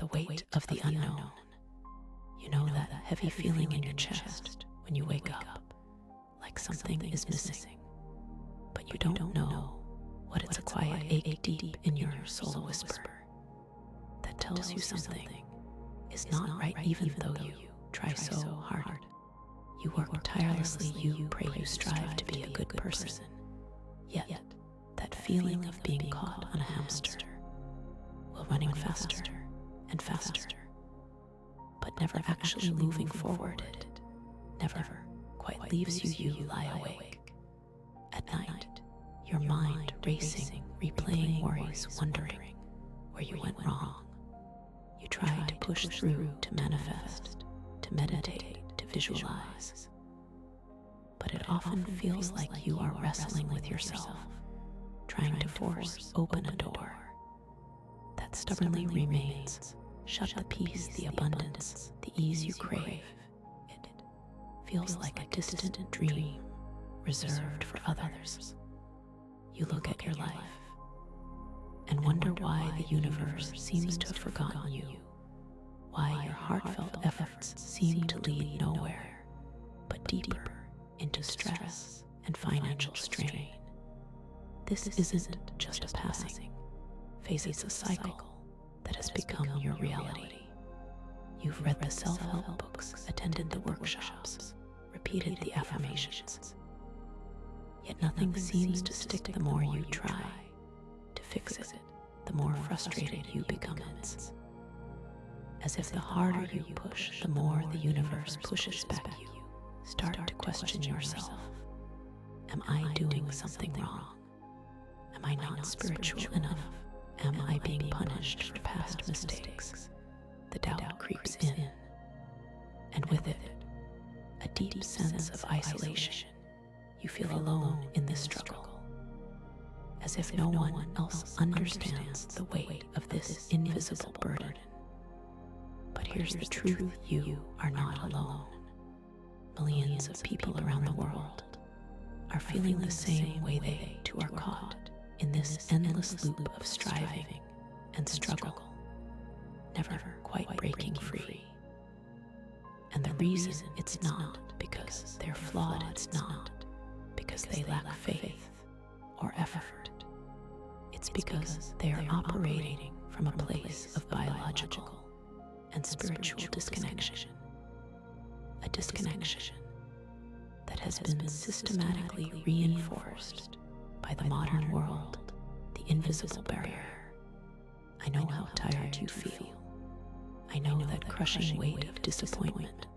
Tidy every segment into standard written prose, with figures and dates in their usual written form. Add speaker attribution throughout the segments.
Speaker 1: the weight of the unknown. You know that heavy feeling in your chest when you wake up, like something is missing, but you don't know what it's a quiet ache deep in your soul whisper that tells you something is not right even though you try so hard. You work tirelessly, you pray, you strive to be a good person, yet that feeling of being caught on a hamster while running faster and faster, but never actually moving forward, it never quite leaves you. You lie awake at night, your mind racing, replaying worries, wondering where you went wrong. You try to push through, to manifest, to meditate, to visualize, but it often feels like you are wrestling with yourself, trying to force open a door that stubbornly remains shut. The peace, the abundance, the ease you crave, it feels like a distant dream reserved for others. You look at your life and wonder why the universe seems to have forgotten you, why your heartfelt efforts seem to lead nowhere but deeper into stress and financial strain. This isn't just a passing phase, it's a cycle that has become your reality. You've read the self-help books, attended the workshops, repeated the affirmations, yet nothing seems to stick. The more you try to fix it, the more frustrated you become. It's as if the harder you push, the more the universe pushes back. You start to question yourself. Am I doing something wrong? Am I not spiritual enough? Am I being punished for past mistakes? The doubt creeps in, and with it, a deep sense of isolation. You feel alone in this struggle, as if no one else understands the weight of this invisible burden. But here's the truth, you are not alone. Millions of people around the world are feeling the same way. They too are caught in this endless loop of striving and struggle, never quite breaking free. And the reason, it's not because they're flawed, it's not because they lack faith or effort. It's because they are operating from a place of biological and spiritual disconnection, a disconnection that has been systematically reinforced by the modern world, the invisible barrier. I know how tired you feel. I know that crushing weight of disappointment,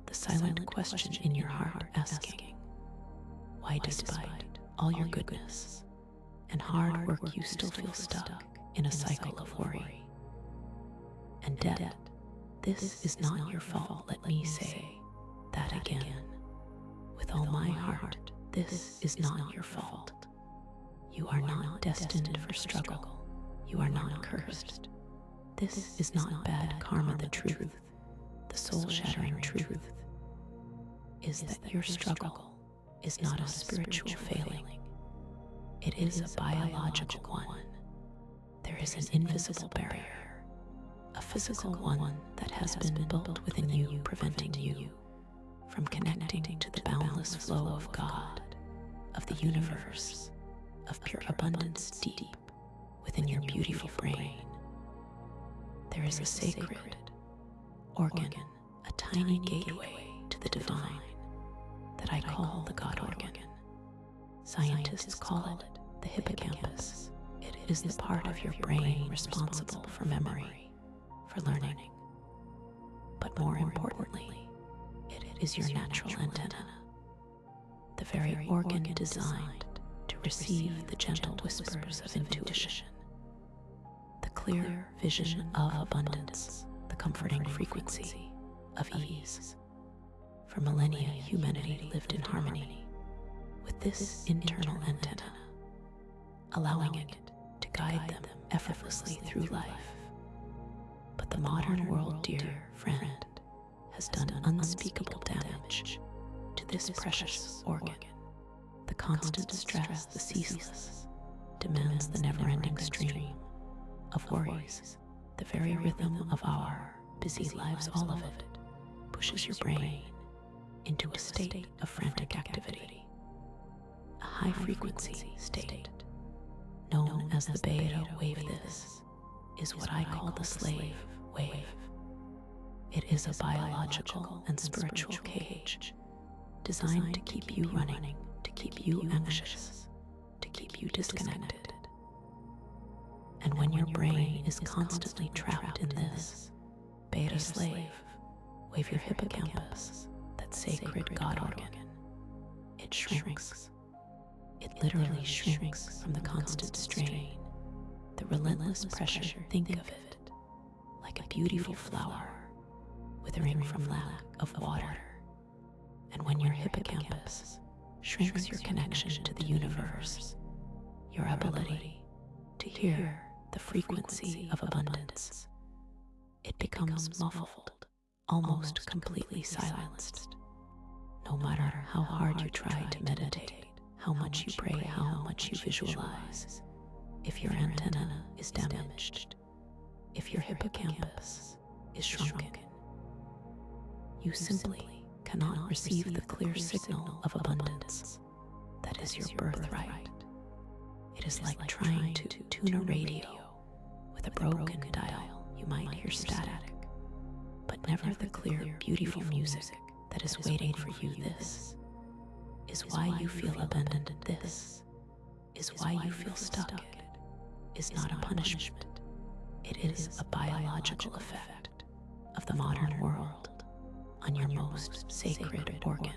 Speaker 1: the silent question in your heart asking, why despite all your goodness and hard work you still feel stuck in a cycle of worry and debt. This is not your fault. Let me say that again. With all my heart, this is not your fault. You are not destined for struggle. You are not cursed. This is not bad karma. The truth, the soul-shattering truth, is that your struggle is not a spiritual failing. It is a biological one. There is an invisible barrier, a physical one that has been built within you, preventing you from connecting to the boundless flow of God, of the universe, of pure abundance deep within your beautiful brain. There is a sacred organ, a tiny gateway to the divine that I call the God organ. Scientists call it the hippocampus. It is the part of your brain responsible for memory, for learning. But more importantly, it is your natural antenna, the very organ designed to receive the gentle whispers of intuition, the clear vision of abundance, the comforting frequency of ease. For millennia, humanity lived in harmony with this internal antenna, allowing it to guide them effortlessly through life. But the modern world, dear friend, has done unspeakable damage to this precious organ. The constant stress, the ceaseless demands, the never-ending stream of worries the very rhythm of our busy lives, all of it, pushes your brain into a state of frantic activity, a high-frequency state known as the beta wave. This is what I call the slave wave. It is a biological and spiritual cage designed to keep you running, to keep you anxious, to keep you disconnected. And when your brain is constantly trapped in this beta slave wave, your hippocampus, that sacred God organ, it shrinks. It literally shrinks from the constant strain, the relentless pressure. Think of it like a beautiful flower withering from lack of water. And when your hippocampus shrinks your connection to the universe, your ability to hear the frequency of abundance, it becomes muffled, almost completely silenced. No matter how hard you try to meditate, how much you pray, how much you visualize, if your antenna is damaged, if your hippocampus is shrunken, you simply cannot receive the clear signal of abundance that is your birthright. It is like trying to tune a radio with a broken dial. You might hear static, but never the clear, beautiful music that is waiting for you. This is why you feel abandoned. This is why you feel stuck. It is not a punishment. It is a biological effect of the modern world on your most sacred organ,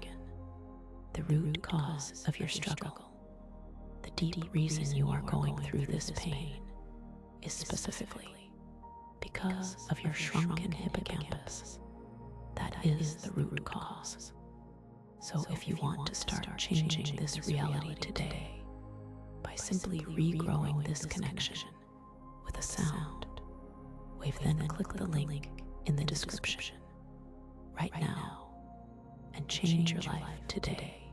Speaker 1: the root cause of your struggle. The deep reason you are going through this pain is specifically because of your shrunken hippocampus. That is the root cause. So if you want to start changing this reality today by simply regrowing this connection with a sound wave, then click the link in the description right now and change your life today.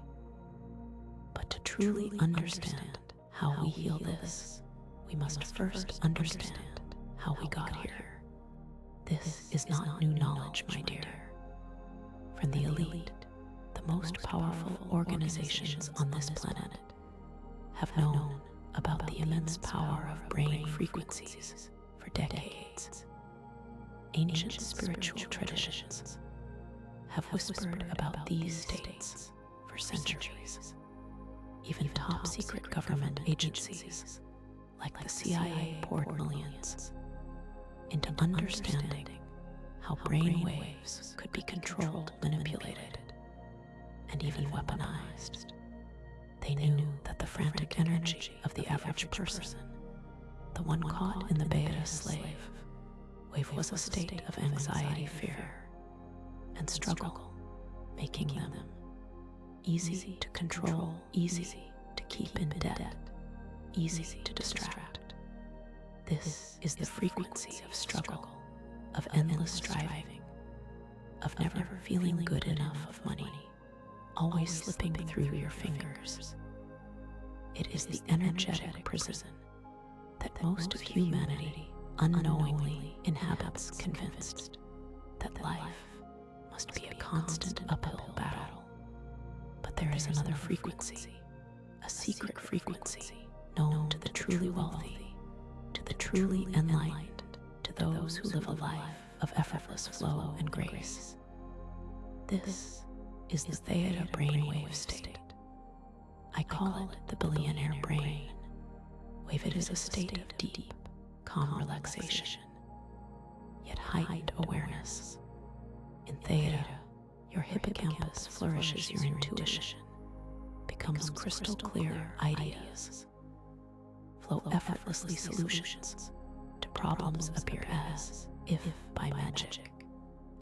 Speaker 1: But to truly understand how we heal this, we must first understand how we got here. This is not new knowledge, my dear. From the elite, the most powerful organizations on this planet have known about the immense power of brain frequencies for decades. Ancient spiritual traditions have whispered about these states for centuries. Even top secret government agencies like the CIA poured millions into understanding how brain waves could be controlled, manipulated, and even weaponized. They knew that the frantic energy of the average person, the one caught in the beta slave wave, was a state of anxiety, fear, and struggle, making them easy to control, easy to keep in debt, easy to distract. This is the frequency of struggle, of endless striving, of never feeling good enough, of money always slipping through your fingers. It is the energetic prison that most of humanity unknowingly inhabits, convinced that life must be a constant uphill battle. But there is another frequency, a secret frequency known to the truly wealthy, to the truly enlightened, to those who live a life of effortless flow and grace. This is the theta brainwave state. I call it the billionaire brain wave. It is a state of deep, calm relaxation, yet heightened awareness. In theta, your hippocampus flourishes, your intuition becomes crystal clear, ideas flow effortlessly, solutions to problems appear as if by magic,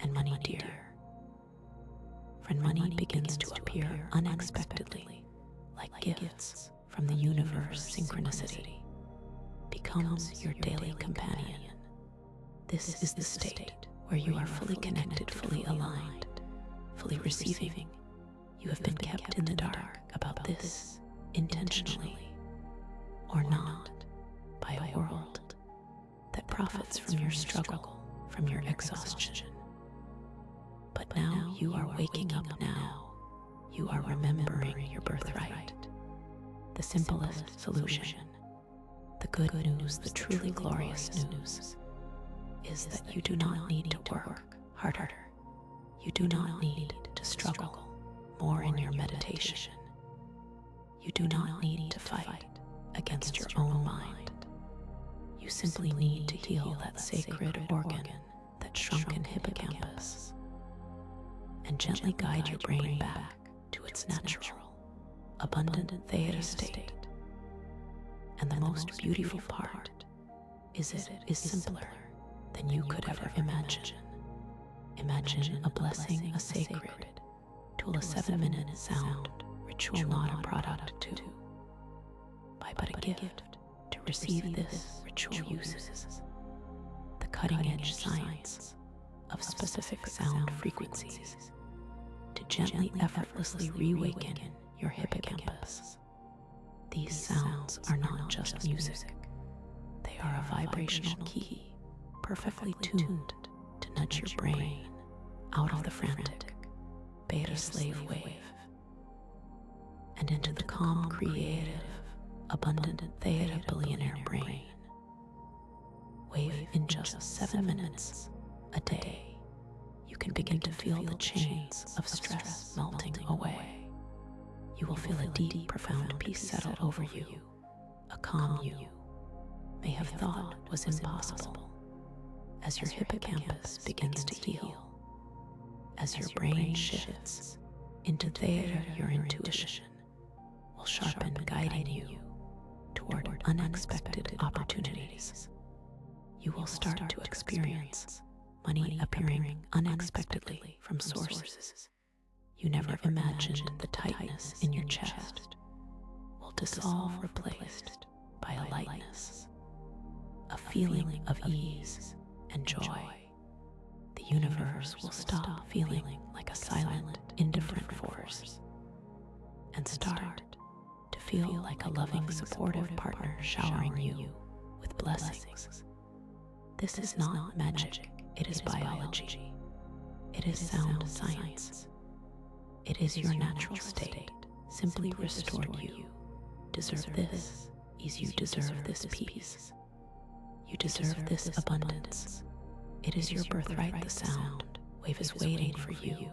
Speaker 1: and money, dear friend, money begins to appear unexpectedly, like gifts from the universe. Synchronicity becomes your daily companion. This is the state where you are fully connected, fully aligned, fully receiving. You have been kept in the dark about this, intentionally or not, by a world that profits from your struggle, from your exhaustion. But now you are waking up now. You are remembering your birthright. The simplest solution, the good news, the truly glorious news, is that you do not need to work harder. You do not need to struggle more in your meditation. You do not need to fight against your own mind. You simply need to heal that sacred organ, that shrunken hippocampus, and gently guide your brain back to its natural, abundant theta state. And the most beautiful part is it is simpler than you could ever imagine. Imagine a blessing, a sacred, tool, a 7-minute sound ritual, not a product to buy, but a gift to receive. This ritual uses the cutting-edge science of specific sound frequencies to gently, effortlessly reawaken your hippocampus. These sounds are not just music. They are a vibrational key, perfectly tuned to nudge your brain out of the frantic beta slave wave and into the calm, creative, abundant theta billionaire brain wave. In just 7 minutes a day, you can begin to feel the chains of stress melting away. You will feel a deep, profound peace settle over you, a calm you may have thought was impossible, as your hippocampus begins to heal, as your brain shifts into theta. Your intuition will sharpen, guiding you toward unexpected opportunities. You will start to experience money appearing unexpectedly from sources you never imagined. The tightness in your chest will dissolve, replaced by a lightness, a feeling of ease and joy. The universe will stop feeling like a silent, indifferent force and start to feel like a loving, supportive partner showering you with blessings. This is not magic, it is biology. It is sound science. It is your natural state, simply restored. You deserve this ease, you deserve this peace, you deserve this abundance. It is your birthright. The sound wave is waiting for you.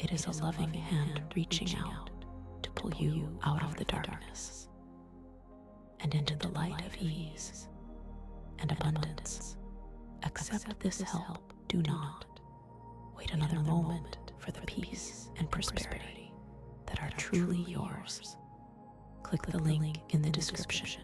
Speaker 1: It is a loving hand reaching out to pull you out of the darkness and into the light of ease and abundance. Accept this help. Do not wait another moment for the peace and prosperity that are truly yours. Click the link in the description